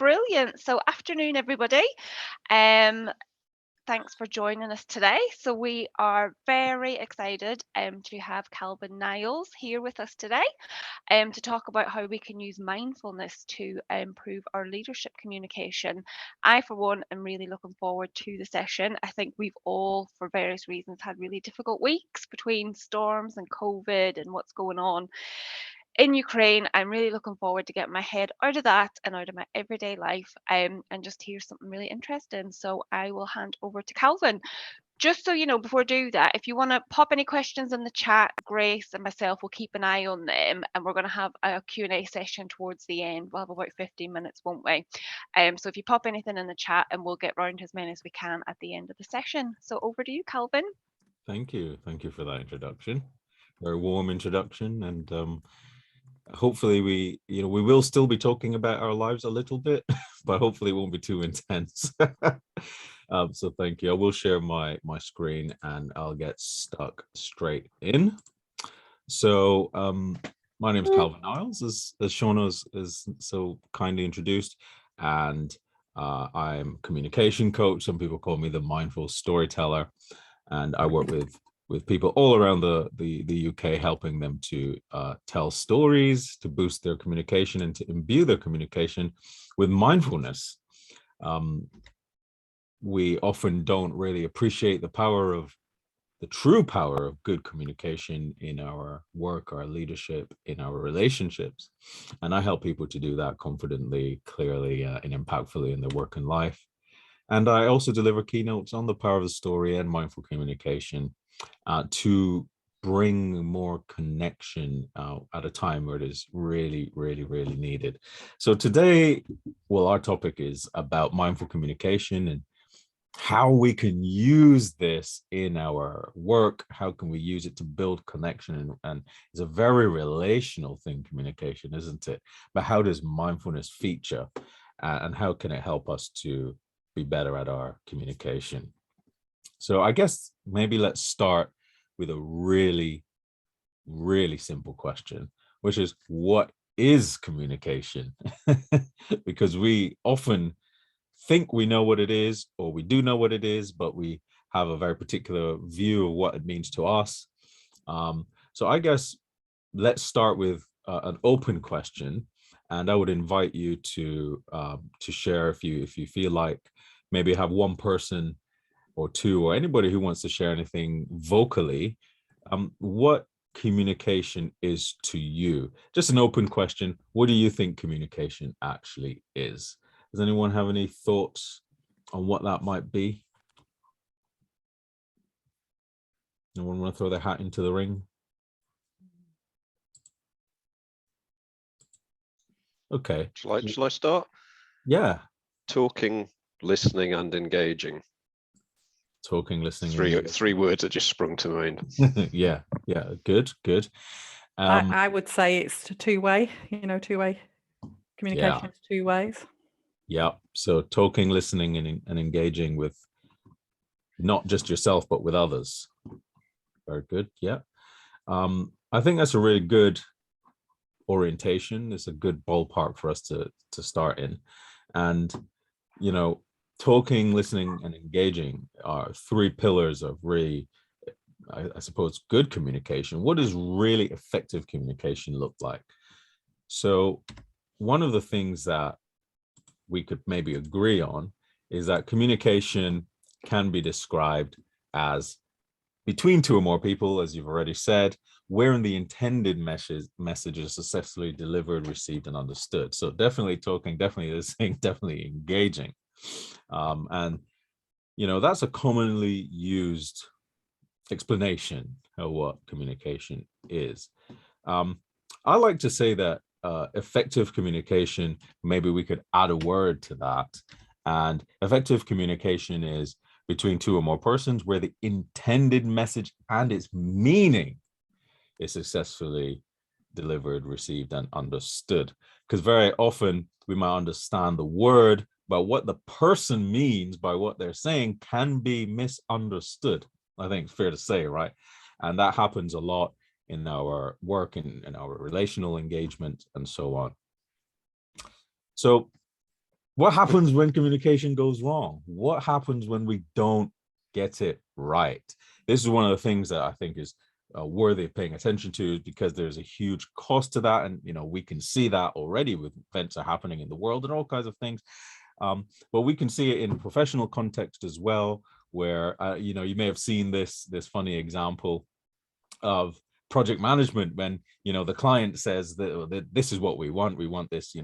Brilliant. So afternoon, everybody. Thanks for joining us today. So we are very excited to have Calvin Niles here with us today to talk about how we can use mindfulness to improve our leadership communication. I, for one, am really looking forward to the session. I think we've all, for various reasons, had really difficult weeks between storms and COVID and what's going on in Ukraine. I'm really looking forward to getting my head out of that and out of my everyday life and just hear something really interesting. So I will hand over to Calvin. Just so you know, before I do that, if you want to pop any questions in the chat, Grace and myself will keep an eye on them, and we're going to have a Q&A session towards the end. We'll have about 15 minutes, won't we? So if you pop anything in the chat, and we'll get round as many as we can at the end of the session. So over to you, Calvin. Thank you for that introduction. Very warm introduction, and hopefully we will still be talking about our lives a little bit, but hopefully it won't be too intense. So thank you. I will share my screen and I'll get stuck straight in. So my name is Calvin Niles, as Shauna is so kindly introduced, and I'm a communication coach. Some people call me the mindful storyteller, and I work with people all around the UK, helping them to tell stories, to boost their communication and to imbue their communication with mindfulness. We often don't really appreciate the true power of good communication in our work, our leadership, in our relationships. And I help people to do that confidently, clearly, and impactfully in their work and life. And I also deliver keynotes on the power of the story and mindful communication to bring more connection at a time where it is really, really, really needed. So today, well, our topic is about mindful communication and how we can use this in our work. How can we use it to build connection? And it's a very relational thing, communication, isn't it? But how does mindfulness feature and how can it help us to be better at our communication? So I guess maybe let's start with a really, really simple question, which is, what is communication? Because we often think we know what it is, or we do know what it is, but we have a very particular view of what it means to us. So I guess let's start with an open question, and I would invite you to share, if you feel like, maybe have one person or two or anybody who wants to share anything vocally, what communication is to you. Just an open question. What do you think communication actually is? Does anyone have any thoughts on what that might be? Anyone want to throw their hat into the ring? Okay. Shall I start? Yeah. Talking, listening, and engaging. Talking, listening. Three words that just sprung to mind. Yeah. Good. I would say it's two-way. Two-way communication is two ways. Yeah. So talking, listening, and engaging with not just yourself, but with others. Very good. Yeah. I think that's a really good orientation. It's a good ballpark for us to start in. And, talking, listening, and engaging are three pillars of really, I suppose, good communication. What does really effective communication look like? So one of the things that we could maybe agree on is that communication can be described as between two or more people, as you've already said, wherein the intended message is successfully delivered, received, and understood. So definitely talking, definitely listening, definitely engaging. And, that's a commonly used explanation of what communication is. I like to say that effective communication, maybe we could add a word to that. And effective communication is between two or more persons where the intended message and its meaning is successfully delivered, received, and understood. Because very often we might understand the word, but what the person means by what they're saying can be misunderstood. I think it's fair to say, right? And that happens a lot in our work, in our relational engagement, and so on. So What happens when communication goes wrong? What happens when we don't get it right? This is one of the things that I think is worthy of paying attention to, because there's a huge cost to that. And, we can see that already with events are happening in the world and all kinds of things. But we can see it in professional context as well, where, you may have seen this funny example of project management when, the client says that this is what we want this,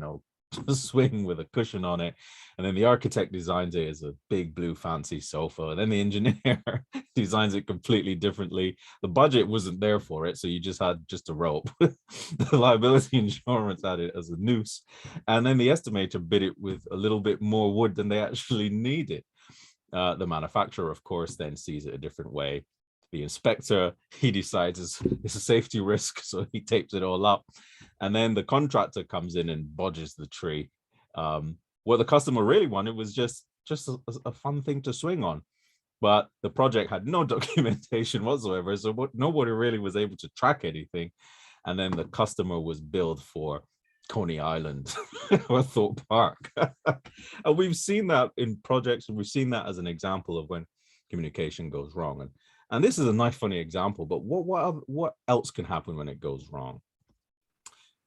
swing with a cushion on it, and then the architect designs it as a big blue fancy sofa, and then the engineer designs it completely differently. The budget wasn't there for it, so you just had a rope. The liability insurance had it as a noose, and then the estimator bid it with a little bit more wood than they actually needed. The manufacturer, of course, then sees it a different way. The inspector, he decides it's a safety risk, so he tapes it all up. And then the contractor comes in and bodges the tree. What the customer really wanted was just a fun thing to swing on. But the project had no documentation whatsoever, so nobody really was able to track anything. And then the customer was billed for Coney Island or Thorpe Park. And we've seen that in projects, and we've seen that as an example of when communication goes wrong. And this is a nice, funny example, but what else can happen when it goes wrong?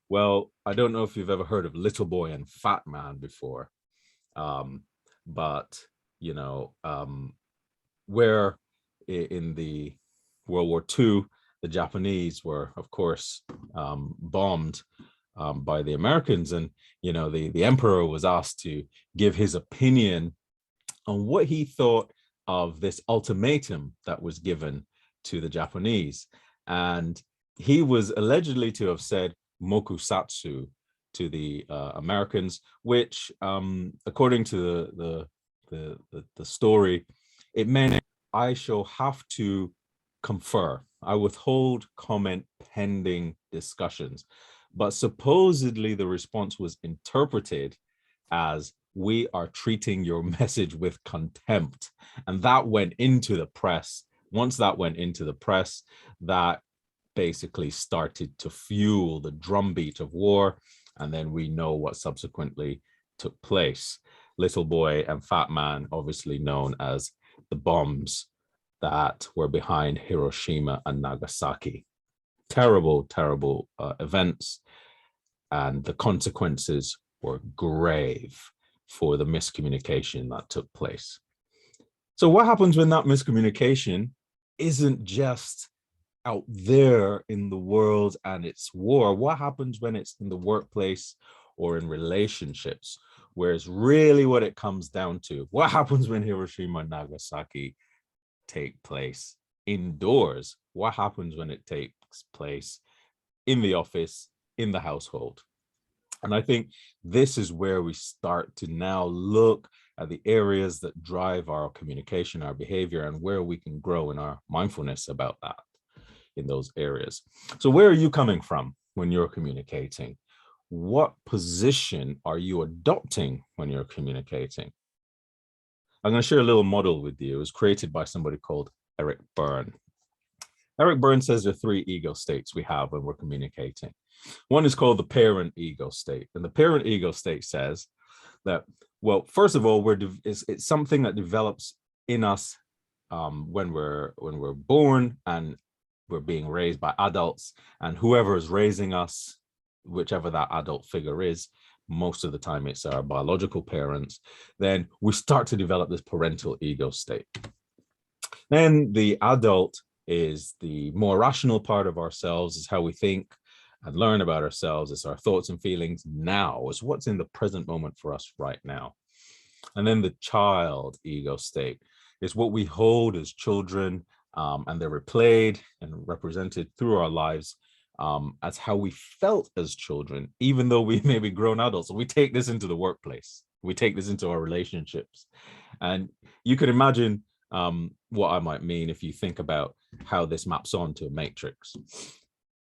Well, I don't know if you've ever heard of Little Boy and Fat Man before, but, where in the World War II, the Japanese were, of course, bombed by the Americans. And, the emperor was asked to give his opinion on what he thought of this ultimatum that was given to the Japanese. And he was allegedly to have said mokusatsu to the Americans, which, according to the story, it meant I shall have to confer. I withhold comment pending discussions. But supposedly the response was interpreted as, we are treating your message with contempt. And that went into the press. Once that went into the press, that basically started to fuel the drumbeat of war. And then we know what subsequently took place. Little Boy and Fat Man, obviously known as the bombs that were behind Hiroshima and Nagasaki. Terrible, terrible events. And the consequences were grave for the miscommunication that took place. So what happens when that miscommunication isn't just out there in the world and it's war? What happens when it's in the workplace or in relationships, where it's really what it comes down to? What happens when Hiroshima and Nagasaki take place indoors? What happens when it takes place in the office, in the household? And I think this is where we start to now look at the areas that drive our communication, our behavior, and where we can grow in our mindfulness about that in those areas. So where are you coming from when you're communicating? What position are you adopting when you're communicating? I'm going to share a little model with you. It was created by somebody called Eric Berne. Eric Berne says there are three ego states we have when we're communicating. One is called the parent ego state. And the parent ego state says that, well, first of all, it's something that develops in us when we're born and we're being raised by adults, and whoever is raising us, whichever that adult figure is, most of the time it's our biological parents, then we start to develop this parental ego state. Then the adult is the more rational part of ourselves, is how we think and learn about ourselves. It's our thoughts and feelings now. It's what's in the present moment for us right now. And then the child ego state is what we hold as children, and they're replayed and represented through our lives as how we felt as children, even though we may be grown adults. So we take this into the workplace. We take this into our relationships. And you could imagine what I might mean if you think about how this maps onto a matrix.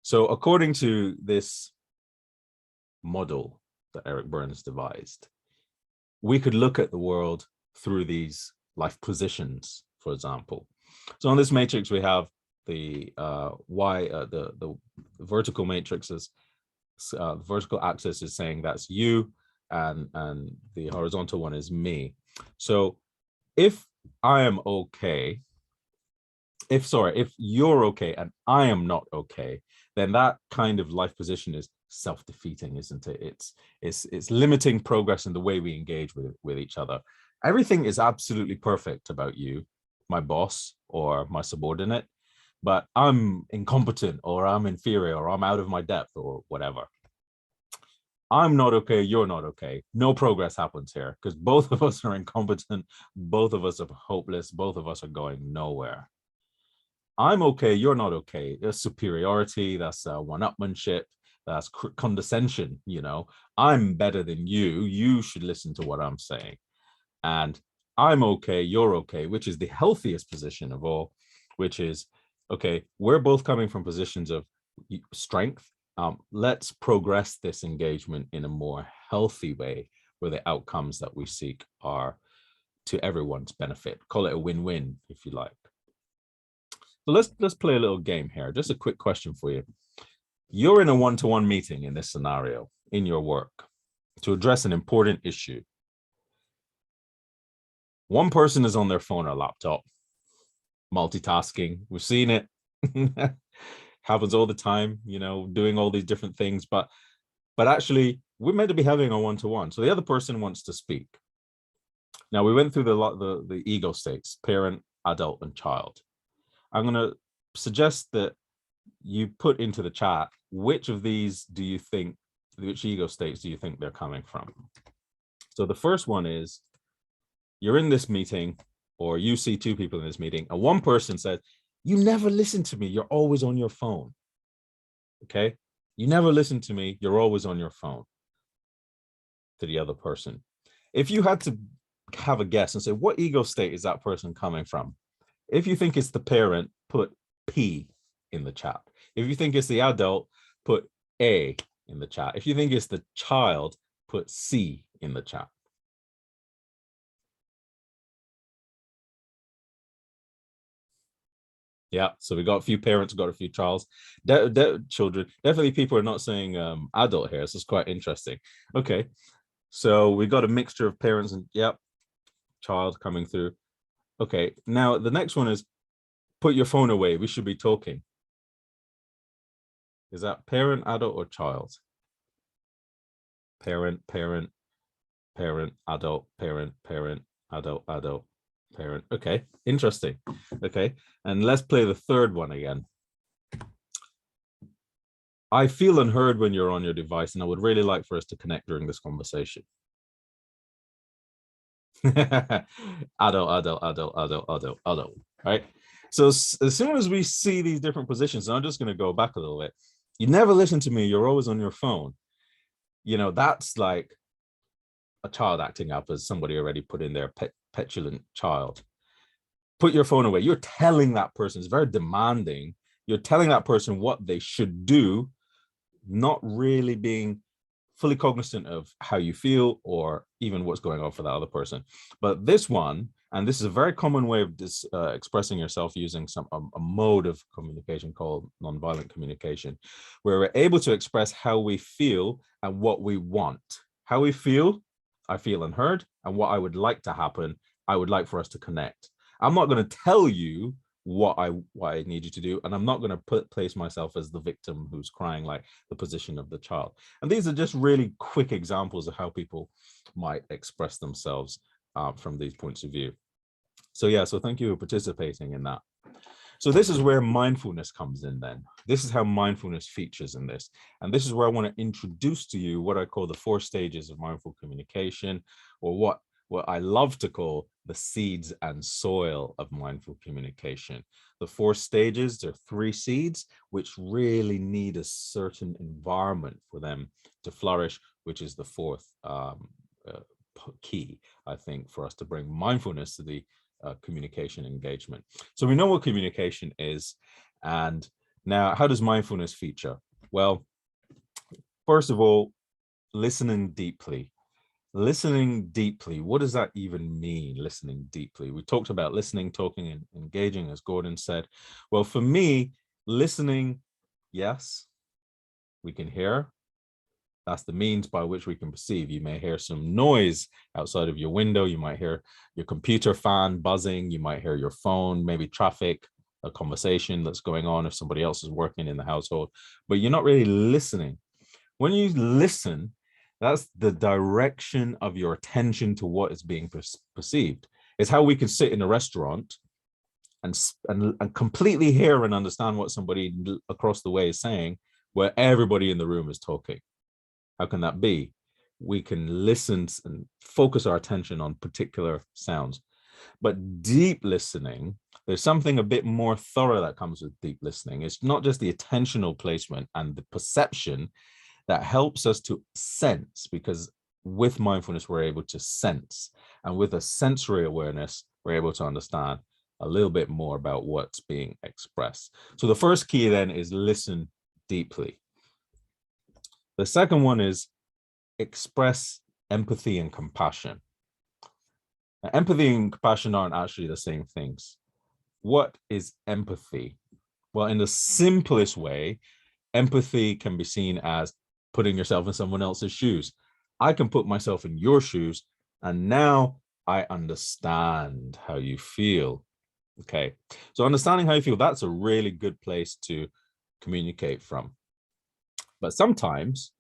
So according to this model that Eric Berne devised, we could look at the world through these life positions, for example. So on this matrix, we have the the vertical matrix is vertical axis is saying that's you, and the horizontal one is me. So if I am okay, if you're okay and I am not okay, then that kind of life position is self-defeating, isn't it? It's limiting progress in the way we engage with each other. Everything is absolutely perfect about you, my boss or my subordinate, but I'm incompetent or I'm inferior or I'm out of my depth or whatever. I'm not okay, you're not okay. No progress happens here because both of us are incompetent, both of us are hopeless, both of us are going nowhere. I'm okay, you're not okay. That's superiority, that's one-upmanship, that's condescension, you know. I'm better than you, you should listen to what I'm saying. And I'm okay, you're okay, which is the healthiest position of all, which is, okay, we're both coming from positions of strength. Let's progress this engagement in a more healthy way where the outcomes that we seek are to everyone's benefit. Call it a win-win, if you like. So let's play a little game here. Just a quick question for you. You're in a one-to-one meeting in this scenario in your work to address an important issue. One person is on their phone or laptop, multitasking. We've seen it. Happens all the time, you know, doing all these different things. But actually, we're meant to be having a one-to-one. So the other person wants to speak. Now, we went through the ego states, parent, adult, and child. I'm going to suggest that you put into the chat, which of these do you think, which ego states do you think they're coming from? So the first one is, you're in this meeting, or you see two people in this meeting, and one person says, you never listen to me, you're always on your phone. Okay? You never listen to me, you're always on your phone. To the other person. If you had to have a guess and say, what ego state is that person coming from? If you think it's the parent, put P in the chat. If you think it's the adult, put A in the chat. If you think it's the child, put C in the chat. Yeah, so we got a few parents, got a few childs, children. Definitely people are not saying adult here. This is quite interesting. Okay, so we got a mixture of parents and, yep, child coming through. Okay, now the next one is, put your phone away, we should be talking. Is that parent, adult, or child? Parent, parent, parent, adult, parent, parent, adult, adult, parent. Okay, interesting. Okay, and let's play the third one again. I feel unheard when you're on your device, and I would really like for us to connect during this conversation. Adult, adult, adult, adult, adult, adult, right? So as soon as we see these different positions, I'm just going to go back a little bit. You never listen to me, you're always on your phone. You know, that's like a child acting up, as somebody already put in there, petulant child. Put your phone away. You're telling that person, it's very demanding. You're telling that person what they should do, not really being fully cognizant of how you feel or even what's going on for that other person. But this one, and this is a very common way of expressing yourself using a mode of communication called nonviolent communication, where we're able to express how we feel and what we want. How we feel, I feel unheard, and what I would like to happen, I would like for us to connect. I'm not going to tell you what I need you to do, and I'm not going to place myself as the victim who's crying, like the position of the child. And these are just really quick examples of how people might express themselves from these points of view. So yeah, so thank you for participating in that. So this is where mindfulness comes in then. This is how mindfulness features in this. And this is where I want to introduce to you what I call the 4 stages of mindful communication, or what I love to call the seeds and soil of mindful communication. The 4 stages, there are 3 seeds, which really need a certain environment for them to flourish, which is the 4th key, I think, for us to bring mindfulness to the communication engagement. So we know what communication is, and now how does mindfulness feature? Well, first of all, listening deeply. Listening deeply, what does that even mean, listening deeply? We talked about listening, talking, and engaging, as Gordon said. Well, for me, listening, yes, we can hear. That's the means by which we can perceive. You may hear some noise outside of your window. You might hear your computer fan buzzing. You might hear your phone, maybe traffic, a conversation that's going on if somebody else is working in the household, but you're not really listening. When you listen, that's the direction of your attention to what is being perceived. It's how we can sit in a restaurant and completely hear and understand what somebody across the way is saying, where everybody in the room is talking. How can that be? We can listen and focus our attention on particular sounds. But deep listening, there's something a bit more thorough that comes with deep listening. It's not just the attentional placement and the perception that helps us to sense, because with mindfulness, we're able to sense. And with a sensory awareness, we're able to understand a little bit more about what's being expressed. So the first key then is listen deeply. The second one is express empathy and compassion. Now, empathy and compassion aren't actually the same things. What is empathy? Well, in the simplest way, empathy can be seen as putting yourself in someone else's shoes. I can put myself in your shoes, and now I understand how you feel. Okay, so understanding how you feel, that's a really good place to communicate from. But sometimes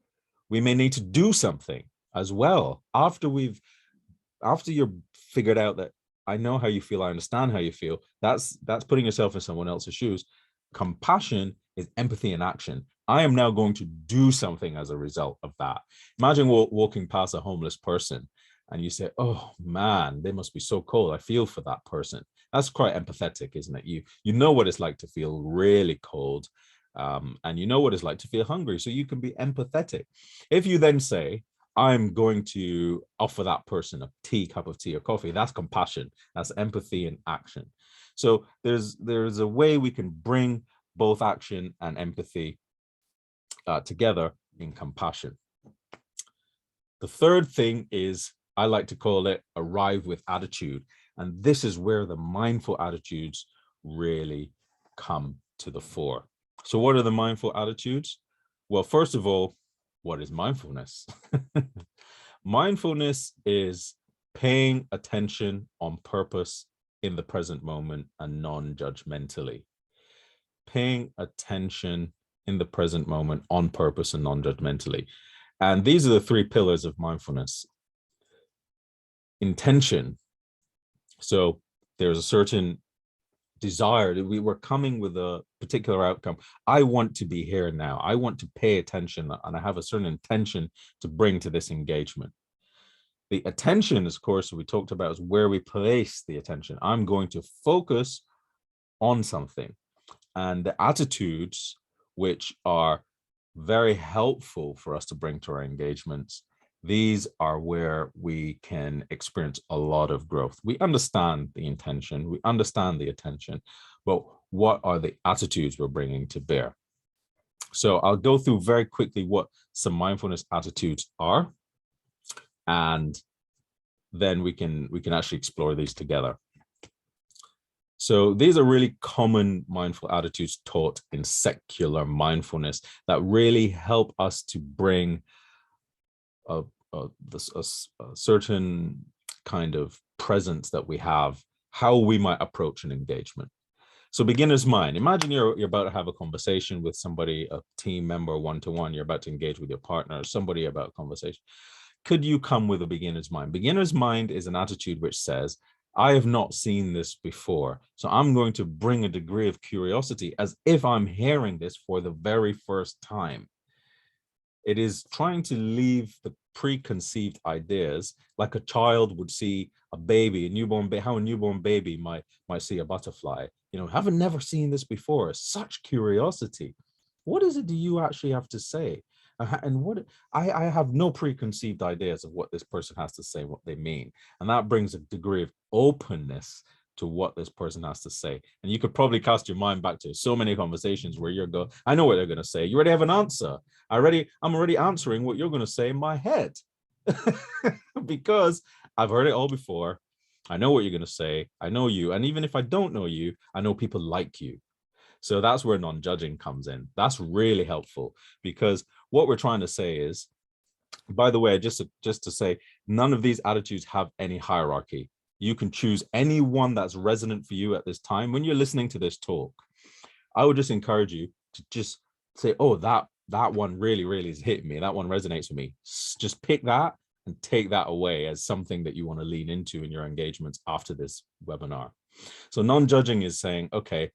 we may need to do something as well after you're figured out that I know how you feel, I understand how you feel. That's putting yourself in someone else's shoes. Compassion is empathy in action. I am now going to do something as a result of that. Imagine walking past a homeless person and you say, oh man, they must be so cold. I feel for that person. That's quite empathetic, isn't it? You know what it's like to feel really cold, and you know what it's like to feel hungry. So you can be empathetic. If you then say, I'm going to offer that person a cup of tea or coffee, that's compassion. That's empathy in action. So there's a way we can bring both action and empathy together in compassion. The third thing is, I like to call it arrive with attitude. And this is where the mindful attitudes really come to the fore. So what are the mindful attitudes? Well, first of all, what is mindfulness? Mindfulness is paying attention on purpose in the present moment and non-judgmentally. Paying attention in the present moment on purpose and non-judgmentally. And these are the three pillars of mindfulness. Intention. So there's a certain desire that we were coming with a particular outcome. I want to be here now. I want to pay attention, and I have a certain intention to bring to this engagement. The attention, of course, we talked about, is where we place the attention. I'm going to focus on something. And the attitudes, which are very helpful for us to bring to our engagements, these are where we can experience a lot of growth. We understand the intention, we understand the attention, but what are the attitudes we're bringing to bear? So I'll go through very quickly what some mindfulness attitudes are, and then we can actually explore these together. So these are really common mindful attitudes taught in secular mindfulness that really help us to bring a certain kind of presence that we have, how we might approach an engagement. So beginner's mind. Imagine you're about to have a conversation with somebody, a team member, one-to-one. You're about to engage with your partner, somebody about a conversation. Could you come with a beginner's mind? Beginner's mind is an attitude which says, I have not seen this before, so I'm going to bring a degree of curiosity as if I'm hearing this for the very first time. It is trying to leave the preconceived ideas, like a child would see a baby, a newborn baby, how a newborn baby might see a butterfly. You know, haven't never seen this before. Such curiosity. What is it do you actually have to say? And what I have no preconceived ideas of what this person has to say, what they mean. And that brings a degree of openness to what this person has to say. And you could probably cast your mind back to so many conversations where you're going, I know what they're going to say. You already have an answer. I'm already answering what you're going to say in my head because I've heard it all before. I know what you're going to say. I know you. And even if I don't know you, I know people like you. So that's where non-judging comes in. That's really helpful, because what we're trying to say is, By the way, just to say, none of these attitudes have any hierarchy. You can choose any one that's resonant for you at this time. When you're listening to this talk, I would just encourage you to just say, oh, that one really is hitting me. That one resonates with me. Just pick that and take that away as something that you want to lean into in your engagements after this webinar. So non-judging is saying, okay,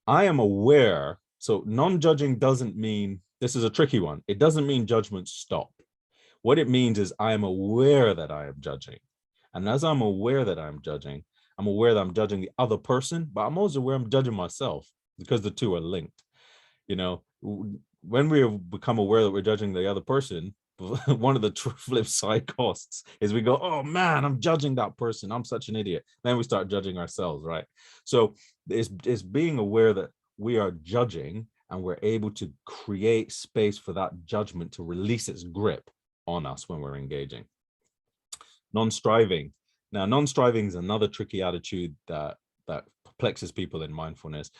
I am aware. So non-judging doesn't mean, this is a tricky one. It doesn't mean judgments stop. What it means is I am aware that I am judging. And as I'm aware that I'm judging, I'm aware that I'm judging the other person, but I'm also aware I'm judging myself, because the two are linked. You know, when we become aware that we're judging the other person, one of the flip side costs is we go, oh man, I'm judging that person, I'm such an idiot. Then we start judging ourselves, right? So it's being aware that we are judging, and we're able to create space for that judgment to release its grip on us when we're engaging. Non-striving. Now, non-striving is another tricky attitude that perplexes people in mindfulness.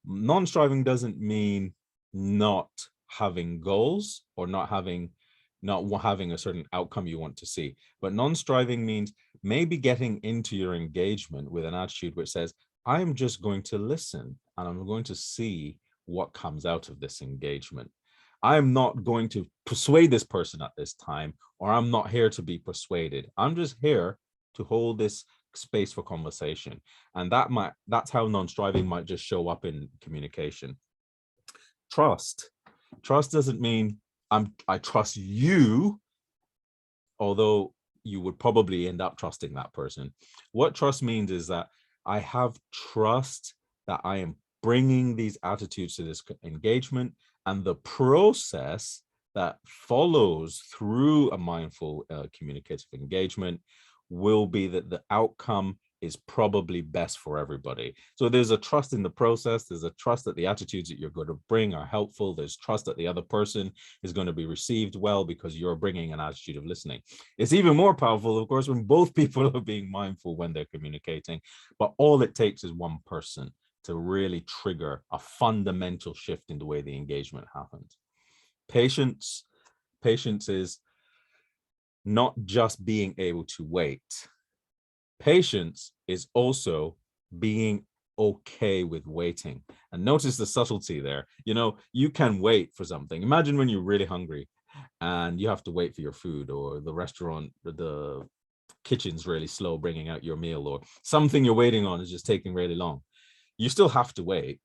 Non-striving doesn't mean not having goals or not having a certain outcome you want to see, but non-striving means maybe getting into your engagement with an attitude which says, I'm just going to listen and I'm going to see what comes out of this engagement. I'm not going to persuade this person at this time, or I'm not here to be persuaded. I'm just here to hold this space for conversation. And that's how non-striving might just show up in communication. Trust doesn't mean I trust you, although you would probably end up trusting that person. What trust means is that I have trust that I am bringing these attitudes to this engagement, and the process that follows through a mindful communicative engagement will be that the outcome is probably best for everybody. So there's a trust in the process. There's a trust that the attitudes that you're going to bring are helpful. There's trust that the other person is going to be received well because you're bringing an attitude of listening. It's even more powerful, of course, when both people are being mindful when they're communicating, but all it takes is one person to really trigger a fundamental shift in the way the engagement happens. Patience is not just being able to wait. Patience is also being okay with waiting. And notice the subtlety there. You know, you can wait for something. Imagine when you're really hungry and you have to wait for your food, or the restaurant, the kitchen's really slow bringing out your meal, or something you're waiting on is just taking really long. You still have to wait,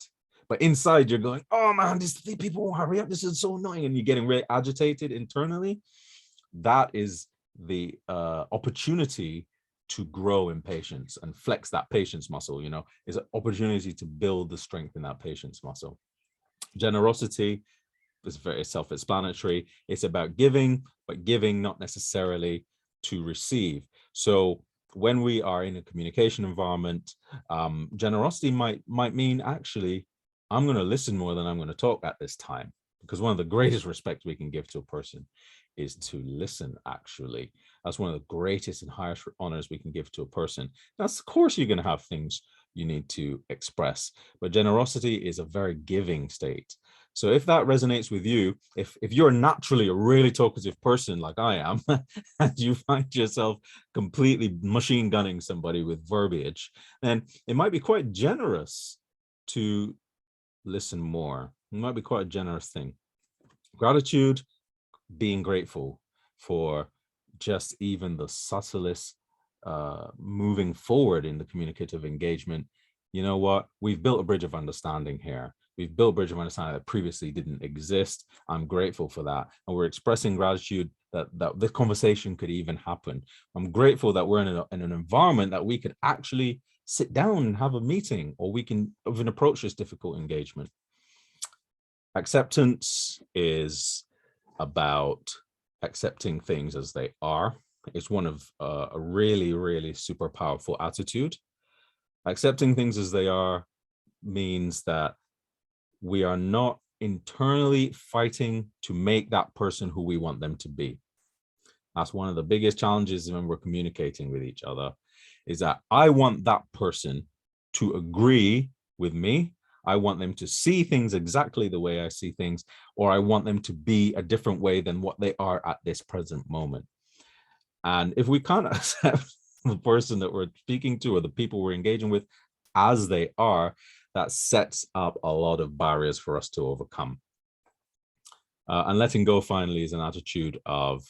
but inside you're going, oh man, these people won't hurry up, this is so annoying, and you're getting really agitated internally. That is the opportunity to grow in patience and flex that patience muscle. You know, is an opportunity to build the strength in that patience muscle. Generosity is very self-explanatory. It's about giving, but giving not necessarily to receive. So when we are in a communication environment, generosity might mean, actually, I'm going to listen more than I'm going to talk at this time, because one of the greatest respects we can give to a person is to listen. Actually, that's one of the greatest and highest honors we can give to a person. Now, of course, you're going to have things you need to express, but generosity is a very giving state. So if that resonates with you, if you're naturally a really talkative person like I am, and you find yourself completely machine gunning somebody with verbiage, then it might be quite generous to listen more. It might be quite a generous thing. Gratitude, being grateful for just even the subtlest moving forward in the communicative engagement. You know what? We've built a bridge of understanding here. We've built a bridge of understanding that previously didn't exist. I'm grateful for that. And we're expressing gratitude that this conversation could even happen. I'm grateful that we're in an environment that we could actually sit down and have a meeting, or we can even approach this difficult engagement. Acceptance is about accepting things as they are. It's one of a really, really super powerful attitude. Accepting things as they are means that we are not internally fighting to make that person who we want them to be. That's one of the biggest challenges when we're communicating with each other, is that I want that person to agree with me. I want them to see things exactly the way I see things, or I want them to be a different way than what they are at this present moment. And if we can't accept the person that we're speaking to or the people we're engaging with as they are, that sets up a lot of barriers for us to overcome. And letting go finally is an attitude of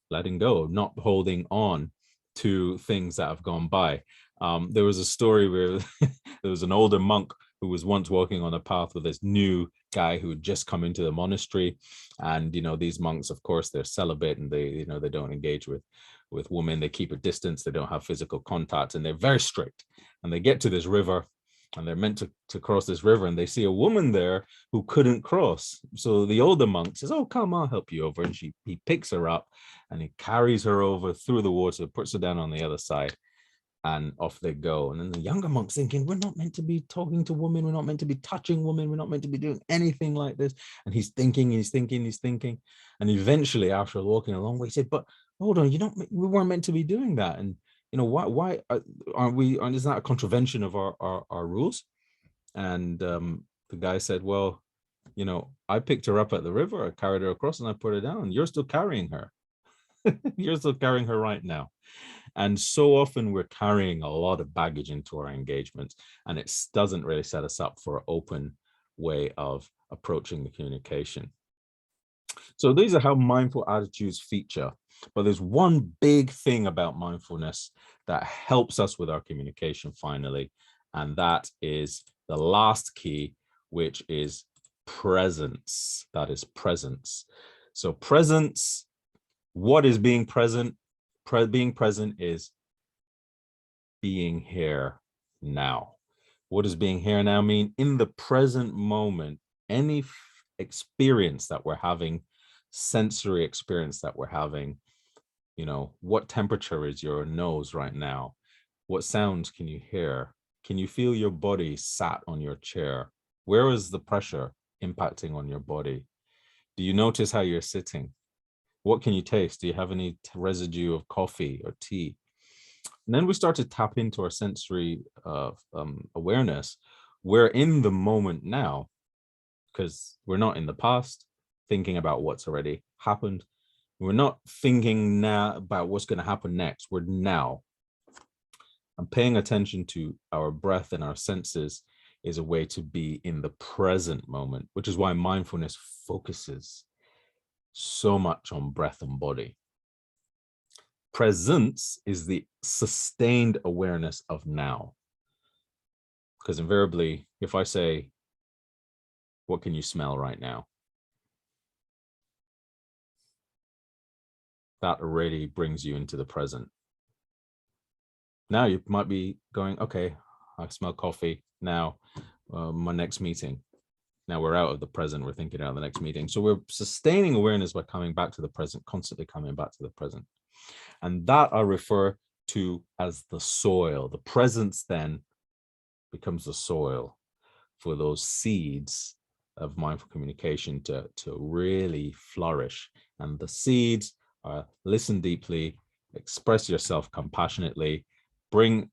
letting go, not holding on to things that have gone by. There was a story where there was an older monk who was once walking on a path with this new guy who had just come into the monastery. And, you know, these monks, of course, they're celibate and they, you know, they don't engage with women. They keep a distance. They don't have physical contact, and they're very strict. And they get to this river, and they're meant to cross this river, and they see a woman there who couldn't cross. So the older monk says, "Oh, come, I'll help you over." And he picks her up and he carries her over through the water, puts her down on the other side, and off they go. And then the younger monk's thinking, we're not meant to be talking to women. We're not meant to be touching women. We're not meant to be doing anything like this. And he's thinking. And eventually, after walking a long way, he said, but hold on, we weren't meant to be doing that. And, you know, why aren't we, isn't that a contravention of our rules? And the guy said, well, you know, I picked her up at the river, I carried her across, and I put her down. You're still carrying her. You're still carrying her right now. And so often we're carrying a lot of baggage into our engagements, and it doesn't really set us up for an open way of approaching the communication. So these are how mindful attitudes feature. But there's one big thing about mindfulness that helps us with our communication finally, and that is the last key, which is presence. That is presence. So presence, what is being present? Being present is being here now. What does being here now mean? In the present moment, any experience that we're having, sensory experience that we're having, you know, what temperature is your nose right now? What sounds can you hear? Can you feel your body sat on your chair? Where is the pressure impacting on your body? Do you notice how you're sitting? What can you taste? Do you have any residue of coffee or tea? And then we start to tap into our sensory awareness. We're in the moment now, because we're not in the past thinking about what's already happened. We're not thinking now about what's going to happen next. We're now. And paying attention to our breath and our senses is a way to be in the present moment, which is why mindfulness focuses so much on breath and body. Presence is the sustained awareness of now. Because invariably, if I say, what can you smell right now? That already brings you into the present. Now you might be going, okay, I smell coffee. Now my next meeting. Now we're out of the present, we're thinking about the next meeting. So we're sustaining awareness by coming back to the present, constantly coming back to the present. And that I refer to as the soil. The presence then becomes the soil for those seeds of mindful communication to really flourish. And the seeds are listen deeply, express yourself compassionately,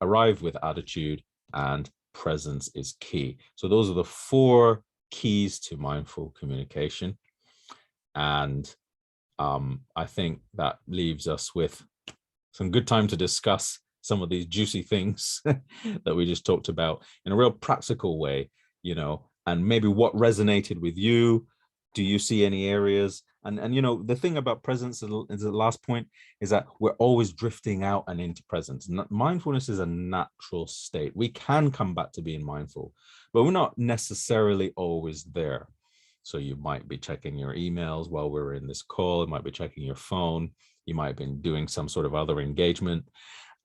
arrive with attitude, and presence is key. So those are the 4 keys to mindful communication. And I think that leaves us with some good time to discuss some of these juicy things that we just talked about in a real practical way, you know, and maybe what resonated with you. Do you see any areas? And you know, the thing about presence is the last point is that we're always drifting out and into presence. Mindfulness is a natural state. We can come back to being mindful, but we're not necessarily always there. So you might be checking your emails while we're in this call. You might be checking your phone. You might have been doing some sort of other engagement.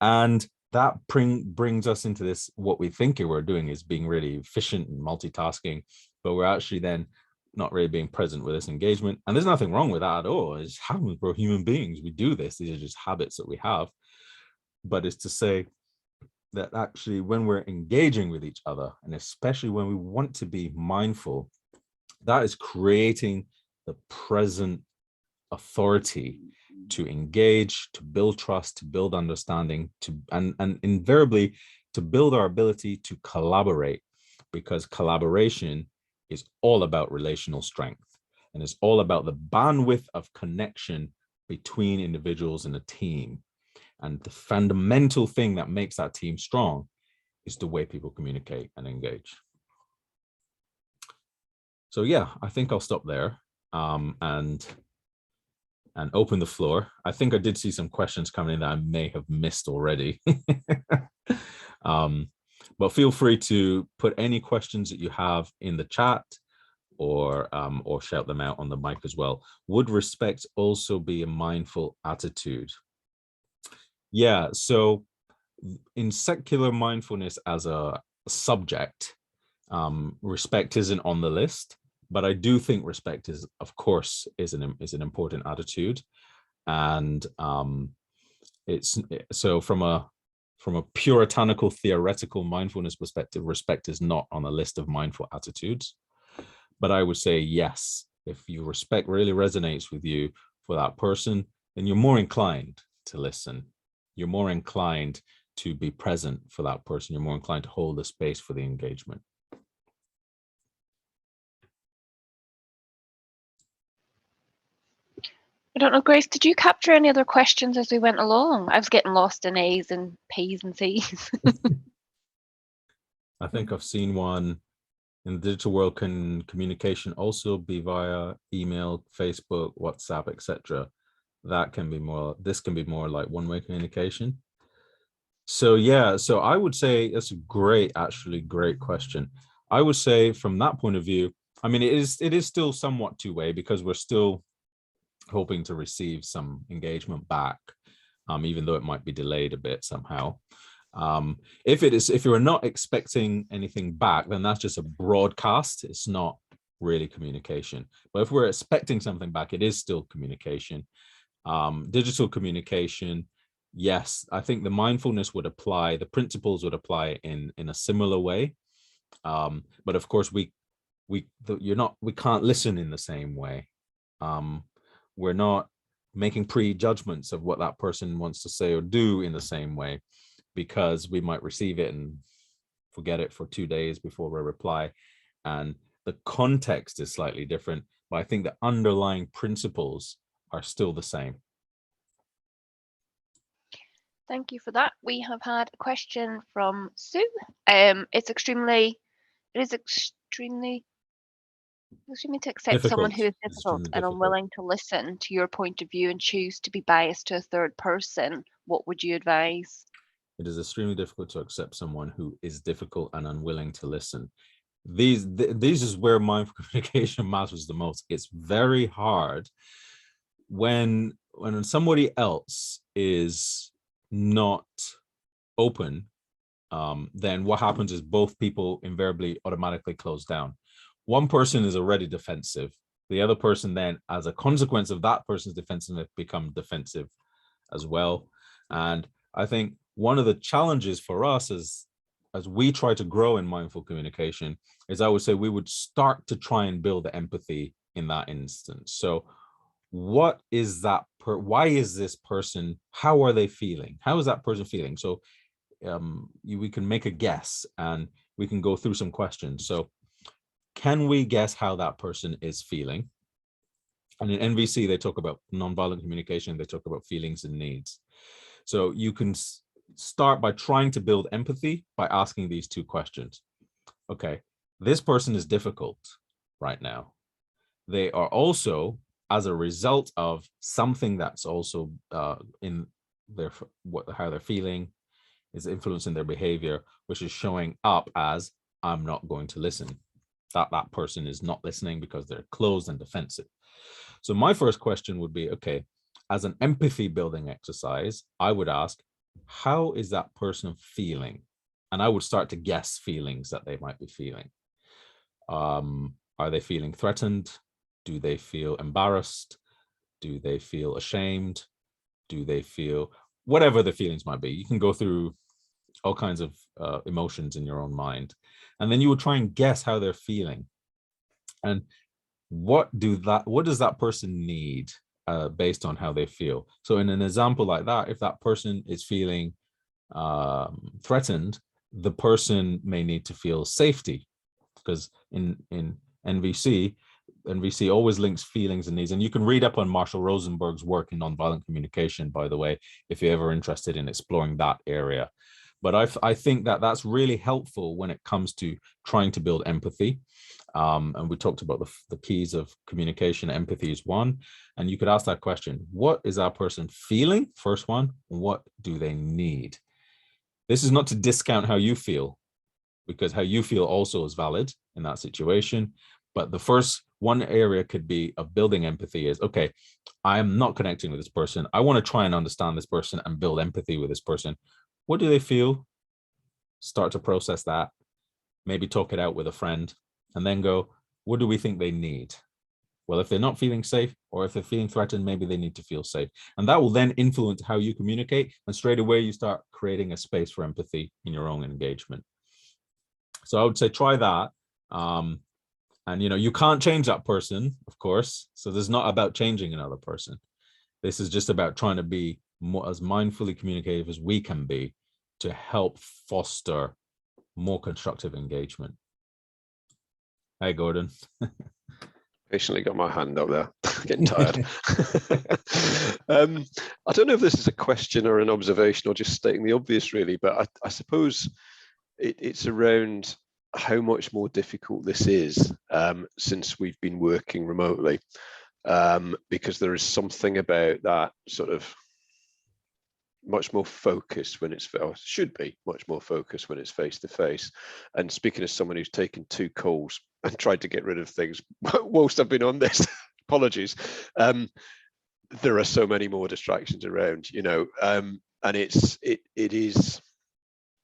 And that brings us into this, what we think we're doing is being really efficient and multitasking, but we're actually then not really being present with this engagement. And there's nothing wrong with that at all. It just happens. We're human beings. We do this. These are just habits that we have. But it's to say that actually when we're engaging with each other, and especially when we want to be mindful, that is creating the present authority to engage, to build trust, to build understanding, and invariably to build our ability to collaborate. because collaboration is all about relational strength, and it's all about the bandwidth of connection between individuals in a team. And the fundamental thing that makes that team strong is the way people communicate and engage. So yeah, I think I'll stop there and open the floor. I think I did see some questions coming in that I may have missed already. But feel free to put any questions that you have in the chat, or shout them out on the mic as well. Would respect also be a mindful attitude? Yeah, so in secular mindfulness as a subject, respect isn't on the list, but I do think respect is, of course, is an important attitude. And it's so from a puritanical theoretical mindfulness perspective, respect is not on a list of mindful attitudes. But I would say yes, if your respect really resonates with you for that person, then you're more inclined to listen. You're more inclined to be present for that person. You're more inclined to hold the space for the engagement. I don't know, Grace, did you capture any other questions as we went along? I was getting lost in A's and P's and C's. I think I've seen one. In the digital world, can communication also be via email, Facebook, WhatsApp, etc.? That can be more, this can be more like one-way communication. So yeah, so I would say that's a great question. I would say from that point of view, I mean, it is still somewhat two-way, because we're still hoping to receive some engagement back, even though it might be delayed a bit somehow. If you're not expecting anything back, then that's just a broadcast. It's not really communication. But if we're expecting something back, it is still communication. Digital communication, yes, I think the mindfulness would apply, the principles would apply in a similar way. But of course, we can't listen in the same way. We're not making prejudgments of what that person wants to say or do in the same way, because we might receive it and forget it for 2 days before we reply. And the context is slightly different, but I think the underlying principles are still the same. Thank you for that. We have had a question from Sue. It is extremely to accept someone who is difficult and unwilling to listen to your point of view and choose to be biased to a third person. What would you advise? It is extremely difficult to accept someone who is difficult and unwilling to listen. These is where mindful communication matters the most. It's very hard when somebody else is not open. Then what happens is both people invariably automatically close down. One person is already defensive. The other person then, as a consequence of that person's defensiveness, become defensive as well. And I think one of the challenges for us as we try to grow in mindful communication is, I would say, we would start to try and build the empathy in that instance. So what is that, why is this person, how are they feeling? How is that person feeling? So we can make a guess and we can go through some questions. So can we guess how that person is feeling? And in NVC, they talk about nonviolent communication. They talk about feelings and needs. So you can start by trying to build empathy by asking these two questions. Okay, this person is difficult right now. They are also, as a result of something that's also in their how they're feeling, is influencing their behavior, which is showing up as, I'm not going to listen. That person is not listening because they're closed and defensive. So my first question would be, okay, as an empathy building exercise, I would ask, how is that person feeling? And I would start to guess feelings that they might be feeling. Are they feeling threatened? Do they feel embarrassed? Do they feel ashamed? Do they feel whatever the feelings might be? You can go through all kinds of emotions in your own mind. And then you would try and guess how they're feeling. And what does that person need based on how they feel? So in an example like that, if that person is feeling threatened, the person may need to feel safety because in NVC always links feelings and needs. And you can read up on Marshall Rosenberg's work in nonviolent communication, by the way, if you're ever interested in exploring that area. But I think that that's really helpful when it comes to trying to build empathy. And we talked about the keys of communication. Empathy is one. And you could ask that question: what is that person feeling? First one. What do they need? This is not to discount how you feel, because how you feel also is valid in that situation. But the first one area could be of building empathy is, okay, I am not connecting with this person. I want to try and understand this person and build empathy with this person. What do they feel? Start to process that, maybe talk it out with a friend, and then go, what do we think they need? Well, if they're not feeling safe, or if they're feeling threatened, maybe they need to feel safe. And that will then influence how you communicate. And straight away, you start creating a space for empathy in your own engagement. So I would say try that. And you can't change that person, of course. So this is not about changing another person. This is just about trying to be more as mindfully communicative as we can be to help foster more constructive engagement. Hey, Gordon. Patiently got my hand up there, getting tired. I don't know if this is a question or an observation or just stating the obvious, really, but I suppose it's around how much more difficult this is since we've been working remotely, because there is something about that sort of much more focused when it's, or should be much more focused when it's face to face. And speaking as someone who's taken 2 calls and tried to get rid of things whilst I've been on this, apologies, there are so many more distractions around, and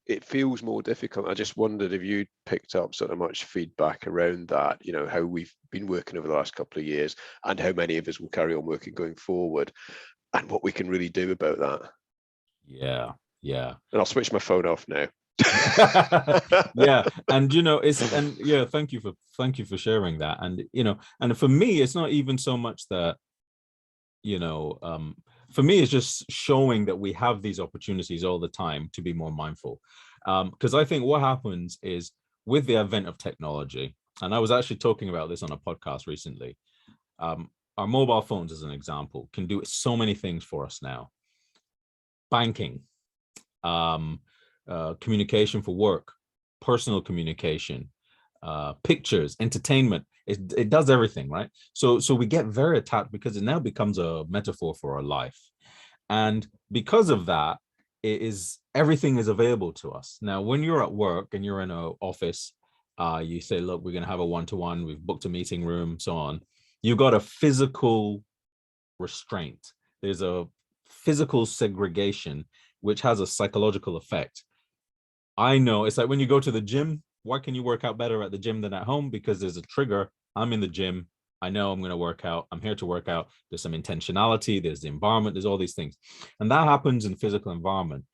it feels more difficult. I just wondered if you picked up sort of much feedback around that, how we've been working over the last couple of years and how many of us will carry on working going forward, and what we can really do about that. Yeah. And I'll switch my phone off now. Yeah, and thank you for sharing that. And for me, it's not even so much that for me, it's just showing that we have these opportunities all the time to be more mindful, because I think what happens is with the advent of technology, and I was actually talking about this on a podcast recently, our mobile phones, as an example, can do so many things for us now. Banking, communication for work, personal communication, pictures, entertainment. It does everything, right? So we get very attached because it now becomes a metaphor for our life. And because of that, everything is available to us. Now, when you're at work and you're in an office, you say, look, we're going to have a one-to-one, we've booked a meeting room, so on. You've got a physical restraint. There's a physical segregation, which has a psychological effect. I know it's like when you go to the gym, why can you work out better at the gym than at home? Because there's a trigger. I'm in the gym. I know I'm going to work out. I'm here to work out. There's some intentionality. There's the environment. There's all these things. And that happens in physical environment.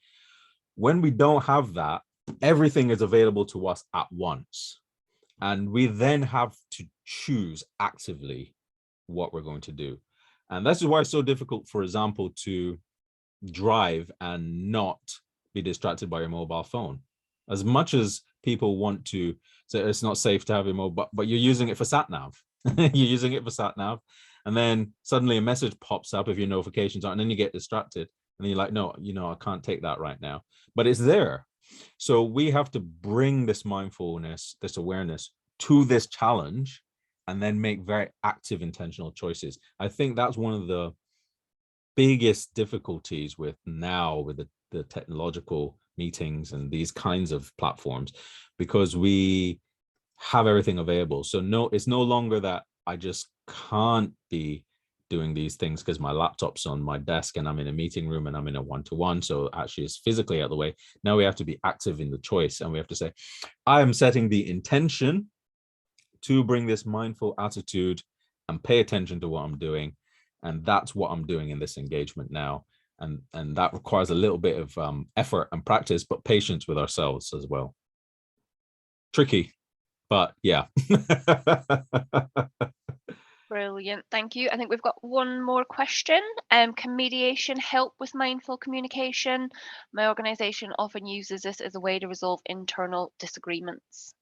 When we don't have that, everything is available to us at once. And we then have to choose actively what we're going to do. And this is why it's so difficult, for example, to drive and not be distracted by your mobile phone. As much as people want to say it's not safe to have your mobile, but you're using it for sat nav. You're using it for sat nav, and then suddenly a message pops up if your notifications aren't, and then you get distracted, and then you're like, no, I can't take that right now. But it's there. So we have to bring this mindfulness, this awareness to this challenge, and then make very active, intentional choices. I think that's one of the biggest difficulties with the technological meetings and these kinds of platforms, because we have everything available. So it's no longer that I just can't be doing these things because my laptop's on my desk and I'm in a meeting room and I'm in a one-to-one, so actually it's physically out of the way. Now we have to be active in the choice, and we have to say, I am setting the intention to bring this mindful attitude and pay attention to what I'm doing, and that's what I'm doing in this engagement now. And that requires a little bit of effort and practice, but patience with ourselves as well. Tricky, but yeah. Brilliant, thank you. I think we've got one more question. Can mediation help with mindful communication? My organization often uses this as a way to resolve internal disagreements.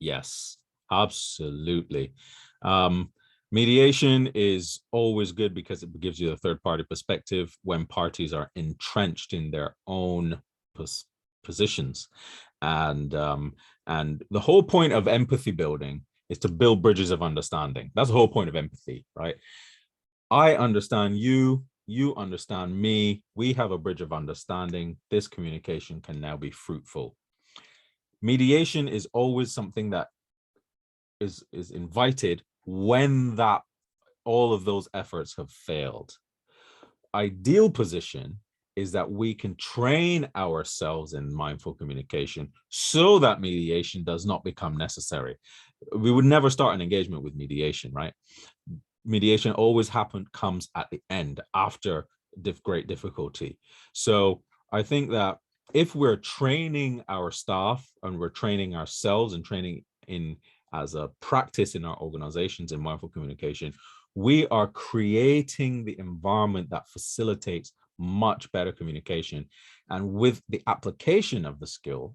Yes, Absolutely. Mediation is always good because it gives you a third-party perspective when parties are entrenched in their own positions. And the whole point of empathy building is to build bridges of understanding. That's the whole point of empathy, right? I understand you, you understand me, we have a bridge of understanding. This communication can now be fruitful. Mediation is always something that is invited when that all of those efforts have failed. Ideal position is that we can train ourselves in mindful communication so that mediation does not become necessary. We would never start an engagement with mediation, right? Mediation always comes at the end after great difficulty. So I think that if we're training our staff and we're training ourselves and training in as a practice in our organizations in mindful communication, we are creating the environment that facilitates much better communication. And with the application of the skill,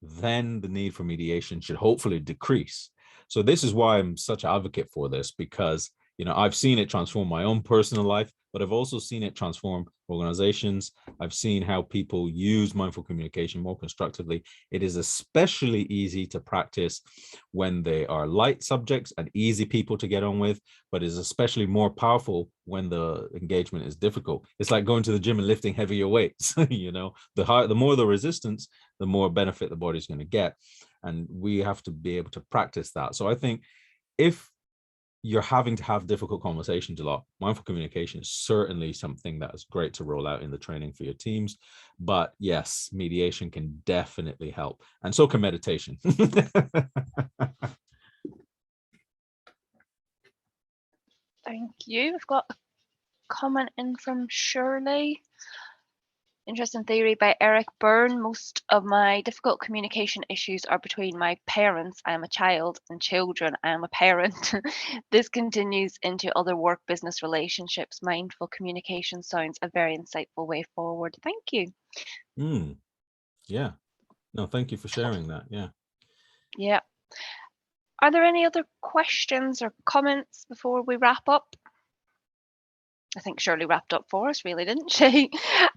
then the need for mediation should hopefully decrease. So this is why I'm such an advocate for this, because I've seen it transform my own personal life, but I've also seen it transform organizations. I've seen how people use mindful communication more constructively. It is especially easy to practice when they are light subjects and easy people to get on with, but is especially more powerful when the engagement is difficult. It's like going to the gym and lifting heavier weights. The more the resistance, the more benefit the body's going to get. And we have to be able to practice that. So I think if you're having to have difficult conversations a lot, mindful communication is certainly something that is great to roll out in the training for your teams. But yes, mediation can definitely help. And so can meditation. Thank you. We've got a comment in from Shirley. Interesting theory by Eric Byrne. Most of my difficult communication issues are between my parents, I am a child, and children, I am a parent. This continues into other work business relationships. Mindful communication sounds a very insightful way forward. Thank you. Yeah. No, thank you for sharing that. Yeah. Yeah. Are there any other questions or comments before we wrap up? I think Shirley wrapped up for us, really, didn't she?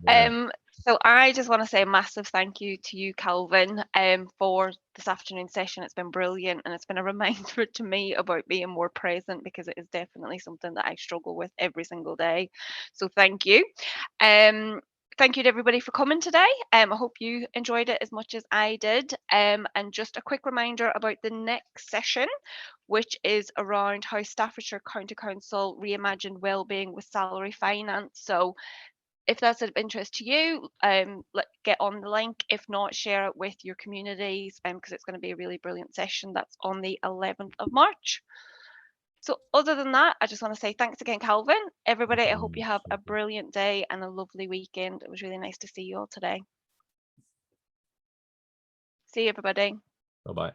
Yeah. So I just want to say a massive thank you to you, Calvin, for this afternoon session. It's been brilliant, and it's been a reminder to me about being more present, because it is definitely something that I struggle with every single day. So thank you. Thank you to everybody for coming today. I hope you enjoyed it as much as I did. And just a quick reminder about the next session, which is around how Staffordshire County Council reimagined wellbeing with salary finance. So if that's of interest to you, get on the link. If not, share it with your communities, because it's going to be a really brilliant session. That's on the 11th of March. So other than that, I just want to say thanks again, Calvin. Everybody, I hope you have a brilliant day and a lovely weekend. It was really nice to see you all today. See you, everybody. Bye-bye.